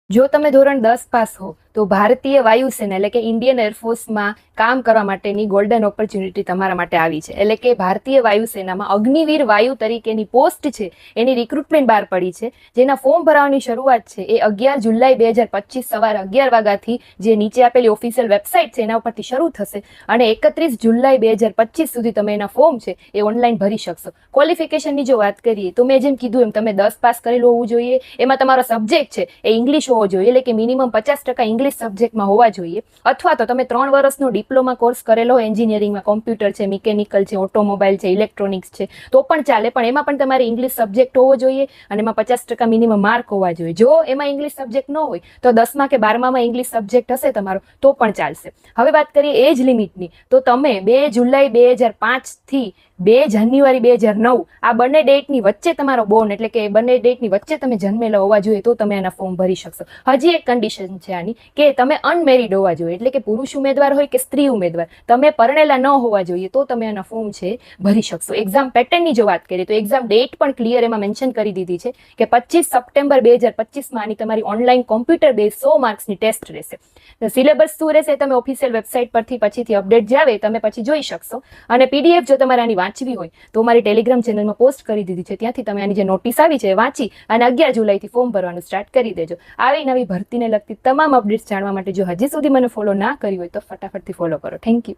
જો તમે ધોરણ 10 પાસ હો તો ભારતીય વાયુસેના એટલે કે ઇન્ડિયન એરફોર્સમાં કામ કરવા માટેની ગોલ્ડન ઓપોર્ચ્યુનિટી તમારા માટે આવી છે. એટલે કે ભારતીય વાયુસેનામાં અગ્નિવીર વાયુ તરીકેની પોસ્ટ છે એની રિક્રુટમેન્ટ બહાર પડી છે, જેના ફોર્મ ભરવાની શરૂઆત છે એ 11 જુલાઈ 2025 સવારે 11 વાગ્યાથી જે નીચે આપેલી ઓફિશિયલ વેબસાઇટ છે એના ઉપરથી શરૂ થશે અને 31 જુલાઈ 2025 સુધી તમે એના ફોર્મ છે એ ઓનલાઈન ભરી શકશો. ક્વોલિફિકેશનની જો વાત કરીએ તો મેં જેમ કીધું એમ તમે 10 પાસ કરેલું હોવું જોઈએ, એમાં તમારો સબ્જેક્ટ છે એ ઇંગ્લિશ હોવો જોઈએ, એટલે કે મિનિમમ 50% ઇંગ્લિશ સબ્જેક્ટમાં હોવા જોઈએ, અથવા તો તમે 3 વર્ષનો ડિપ્લોમા કોર્સ કરેલો એન્જિનિયરિંગમાં, કોમ્પ્યુટર છે, મિકેનિકલ છે, ઓટોમોબાઈલ છે, ઇલેક્ટ્રોનિક્સ છે તો પણ ચાલે, પણ એમાં પણ તમારે ઇંગ્લિશ સબ્જેક્ટ હોવો જોઈએ અને એમાં 50% મિનિમમ માર્ક હોવા જોઈએ. જો એમાં ઇંગ્લિશ સબ્જેક્ટ ન હોય તો 10મા કે 12મામાં ઇંગ્લિશ સબ્જેક્ટ હશે તમારો તો પણ ચાલશે. હવે વાત કરીએ એજ લિમિટની, તો તમે 2 જુલાઈ 2005 થી 2 જાન્યુઆરી 2009 આ બંને ડેટની વચ્ચે તમારો બોર્ન એટલે કે બંને ડેટની વચ્ચે તમે જન્મેલા હોવા જોઈએ તો તમે આના ફોર્મ ભરી શકશો. હજી એક કન્ડિશન છે આની કે તમે અનમેરિડ હોવા જોઈએ, એટલે કે પુરુષ ઉમેદવાર હોય કે સ્ત્રી ઉમેદવાર, તમે પરણેલા ન હોવા જોઈએ તો તમે આના ફોર્મ છે ભરી શકશો. એક્ઝામ પેટર્નની જો વાત કરીએ તો એક્ઝામ ડેટ પણ ક્લિયર એમાં મેન્શન કરી દીધી છે કે 25 સપ્ટેમ્બર 2025માં આની તમારી ઓનલાઈન કોમ્પ્યુટર બેઝ 100 માર્ક્સની ટેસ્ટ રહેશે. સિલેબસ શું રહેશે તમે ઓફિશિયલ વેબસાઇટ પરથી પછીથી અપડેટ જાવે તમે પછી જોઈ શકશો. અને પીડીએફ જો તમારે આની વાંચવી હોય તો મારી ટેલિગ્રામ ચેનલમાં પોસ્ટ કરી દીધી છે, ત્યાંથી તમે આની જે નોટિસ આવી છે વાંચી અને 11 જુલાઈથી ફોર્મ ભરવાનું સ્ટાર્ટ કરી દેજો. આવી નવી ભરતીને લગતી તમામ અપડેટ્સ જાણવા માટે જો હજી સુધી મને ફોલો ના કરી હોય તો ફટાફટથી ફોલો કરો. Thank you.